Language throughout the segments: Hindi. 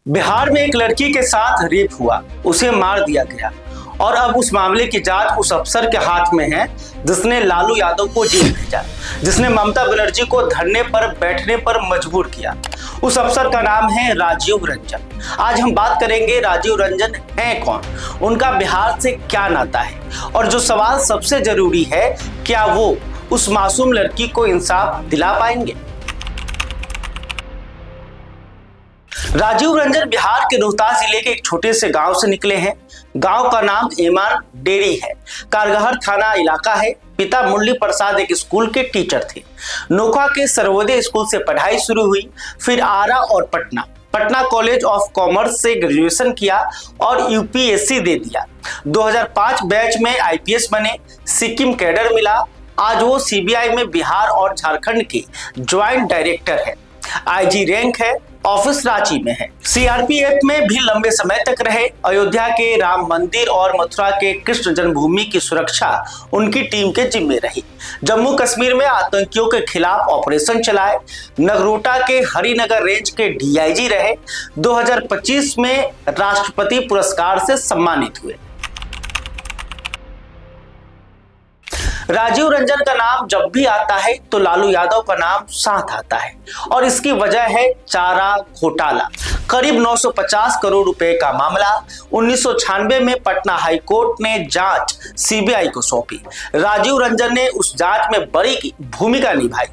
बिहार में एक लड़की के साथ रेप हुआ, उसे मार दिया गया और अब उस मामले की जांच उस अफसर के हाथ में है जिसने लालू यादव को जेल भेजा, जिसने ममता बनर्जी को धरने पर बैठने पर मजबूर किया। उस अफसर का नाम है राजीव रंजन। आज हम बात करेंगे राजीव रंजन है कौन, उनका बिहार से क्या नाता है और जो सवाल सबसे जरूरी है, क्या वो उस मासूम लड़की को इंसाफ दिला पाएंगे। राजीव रंजन बिहार के रोहतास जिले के एक छोटे से गांव से निकले हैं। गांव का नाम एमान डेरी है, कारगहर थाना इलाका है। पिता मुरली प्रसाद एक स्कूल के टीचर थे। नोखा के सर्वोदय स्कूल से पढ़ाई शुरू हुई, फिर आरा और पटना कॉलेज ऑफ कॉमर्स से ग्रेजुएशन किया और यूपीएससी दे दिया। 2005 बैच में आईपीएस बने, सिक्किम कैडर मिला। आज वो सीबीआई में बिहार और झारखंड के ज्वाइंट डायरेक्टर है। आईजी रैंक है, ऑफिस रांची में है। सीआरपीएफ में भी लंबे समय तक रहे। अयोध्या के राम मंदिर और मथुरा के कृष्ण जन्मभूमि की सुरक्षा उनकी टीम के जिम्मे रही। जम्मू कश्मीर में आतंकियों के खिलाफ ऑपरेशन चलाए। नगरोटा के हरिनगर रेंज के डीआईजी रहे। 2025 में राष्ट्रपति पुरस्कार से सम्मानित हुए। राजीव रंजन का नाम जब भी आता है तो लालू यादव का नाम साथ आता है और इसकी वजह है चारा घोटाला। करीब 950 करोड़ रुपए का मामला। 1996 में पटना हाई कोर्ट ने जांच सीबीआई को सौंपी। राजीव रंजन ने उस जांच में बड़ी भूमिका निभाई।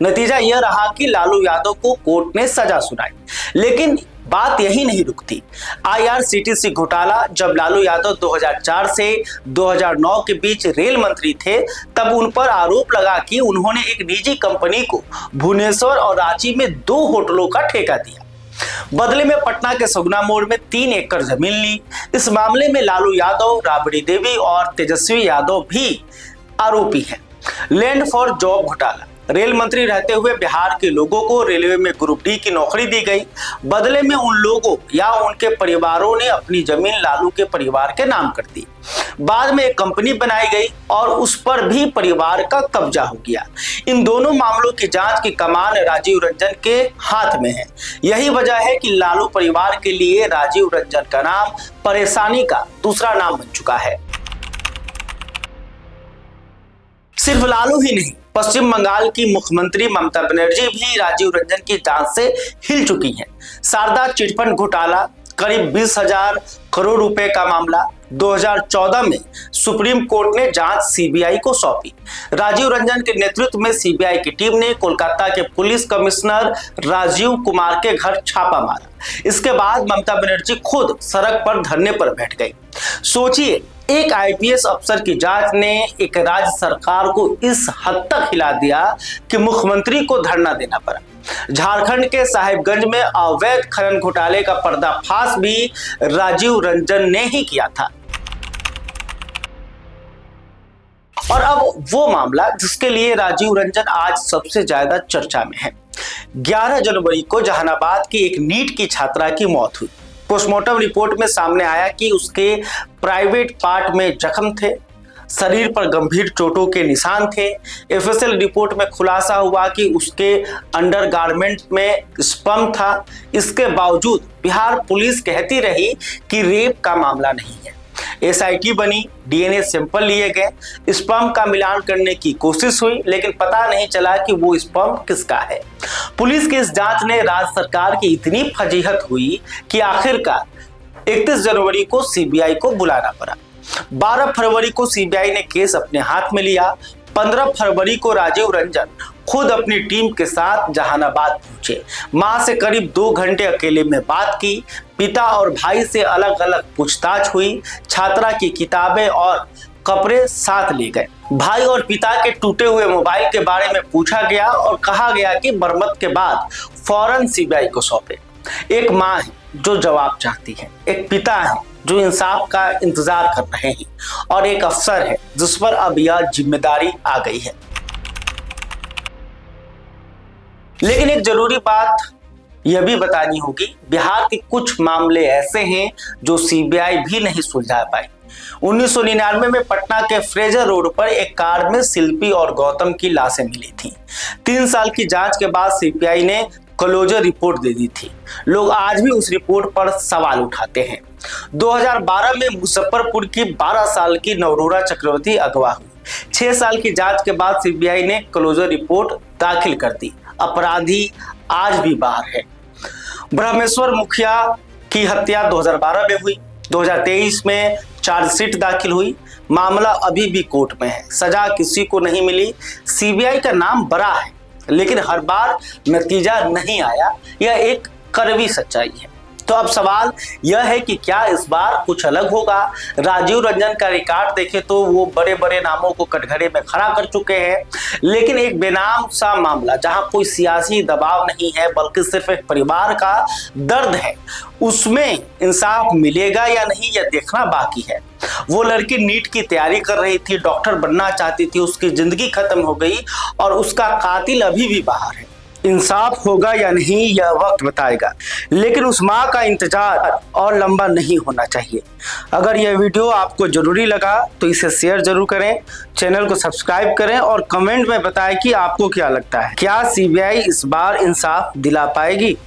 नतीजा यह रहा कि लालू यादव को कोर्ट ने सजा सुनाई। लेकिन बात यही नहीं रुकती। आईआरसीटीसी घोटाला। जब लालू यादव 2004 से 2009 के बीच रेल मंत्री थे, तब उन पर आरोप लगा कि उन्होंने एक निजी कंपनी को भुवनेश्वर और रांची में 2 होटलों का ठेका दिया। बदले में पटना के सगुना मोड़ में 3 एकड़ जमीन ली। इस मामले में लालू यादव, राबड़ी देवी और तेजस्वी यादव भी आरोपी हैं। लैंड फॉर जॉब घोटाला। रेल मंत्री रहते हुए बिहार के लोगों को रेलवे में ग्रुप डी की नौकरी दी गई। बदले में उन लोगों या उनके परिवारों ने अपनी जमीन लालू के परिवार के नाम कर दी। बाद में एक कंपनी बनाई गई और उस पर भी परिवार का कब्जा हो गया। इन दोनों मामलों की जांच की कमान राजीव रंजन के हाथ में है। यही वजह है कि लालू परिवार के लिए राजीव रंजन का नाम परेशानी का दूसरा नाम बन चुका है। सिर्फ लालू ही नहीं, पश्चिम बंगाल की मुख्यमंत्री ममता बनर्जी भी राजीव रंजन की जांच से हिल चुकी हैं। शारदा चिटफंड घोटाला, करीब 20,000 करोड़ रुपए का मामला। 2014 में सुप्रीम कोर्ट ने जांच सीबीआई को सौंपी। राजीव रंजन के नेतृत्व में सीबीआई की टीम ने कोलकाता के पुलिस कमिश्नर राजीव कुमार के घर छापा मारा। इसके बाद ममता बनर्जी खुद सड़क पर धरने पर बैठ गई। सोचिए, एक आईपीएस अफसर की जांच ने एक राज्य सरकार को इस हद तक हिला दिया कि मुख्यमंत्री को धरना देना पड़ा। झारखंड के साहिबगंज में अवैध खनन घोटाले का पर्दाफाश भी राजीव रंजन ने ही किया था। और अब वो मामला जिसके लिए राजीव रंजन आज सबसे ज्यादा चर्चा में है। 11 जनवरी को जहानाबाद की एक नीट की छात्रा की मौत हुई। पोस्टमार्टम रिपोर्ट में सामने आया कि उसके प्राइवेट पार्ट में जख्म थे, शरीर पर गंभीर चोटों के निशान थे। एफएसएल रिपोर्ट में खुलासा हुआ कि उसके अंडरगारमेंट में स्पर्म था। इसके बावजूद बिहार पुलिस कहती रही कि रेप का मामला नहीं है। एसआईटी बनी, डीएनए सैंपल लिए गए, स्पर्म का मिलान करने की कोशिश हुई, लेकिन पता नहीं चला कि वो स्पर्म किसका है। पुलिस की इस जांच ने राज्य सरकार की इतनी फजीहत हुई कि आखिरकार 31 जनवरी को सीबीआई को बुलाना पड़ा। 12 फरवरी को सीबीआई ने केस अपने हाथ में लिया। 15 फरवरी को राजीव रंजन खुद अपनी टीम के साथ जहानाबाद पहुंचे। मां से करीब 2 घंटे अकेले में बात की। पिता और भाई से अलग अलग पूछताछ हुई। छात्रा की किताबें और कपड़े साथ ले गए। भाई और पिता के टूटे हुए मोबाइल के बारे में पूछा गया और कहा गया कि मरम्मत के बाद फौरन सीबीआई को सौंपे। एक मां है जो जवाब चाहती है, एक पिता है जो इंसाफ का इंतजार कर रहे हैं और एक अफसर है जिस पर अब यह जिम्मेदारी आ गई है। लेकिन एक जरूरी बात यह भी बतानी होगी, बिहार के कुछ मामले ऐसे हैं जो सीबीआई भी नहीं सुलझा पाई। 1999 में पटना के फ्रेजर रोड पर एक कार में शिल्पी और गौतम की लाशें मिली थी। 3 साल की जांच के बाद सीबीआई ने क्लोजर रिपोर्ट दे दी थी। लोग आज भी उस रिपोर्ट पर सवाल उठाते हैं। 2012 में मुजफ्फरपुर की 12 साल की नवरूरा चक्रवर्ती अगवा हुई। 6 साल की जांच के बाद सीबीआई ने क्लोजर रिपोर्ट दाखिल कर दी। अपराधी आज भी बाहर है। ब्रह्मेश्वर मुखिया की हत्या 2012 में हुई। 2023 में चार्जशीट दाखिल हुई। मामला अभी भी कोर्ट में है। सजा किसी को नहीं मिली। सीबीआई का नाम बड़ा है, लेकिन हर बार नतीजा नहीं आया। यह एक कड़वी सच्चाई है। तो अब सवाल यह है कि क्या इस बार कुछ अलग होगा। राजीव रंजन का रिकॉर्ड देखें तो वो बड़े बड़े नामों को कटघरे में खड़ा कर चुके हैं, लेकिन एक बेनाम सा मामला जहां कोई सियासी दबाव नहीं है बल्कि सिर्फ एक परिवार का दर्द है, उसमें इंसाफ मिलेगा या नहीं यह देखना बाकी है। वो लड़की नीट की तैयारी कर रही थी, डॉक्टर बनना चाहती थी, उसकी जिंदगी खत्म हो गई और उसका कातिल अभी भी बाहर है। इंसाफ होगा या नहीं यह वक्त बताएगा, लेकिन उस माँ का इंतजार और लंबा नहीं होना चाहिए। अगर यह वीडियो आपको जरूरी लगा तो इसे शेयर जरूर करें, चैनल को सब्सक्राइब करें और कमेंट में बताएं कि आपको क्या लगता है। क्या सीबीआई इस बार इंसाफ दिला पाएगी।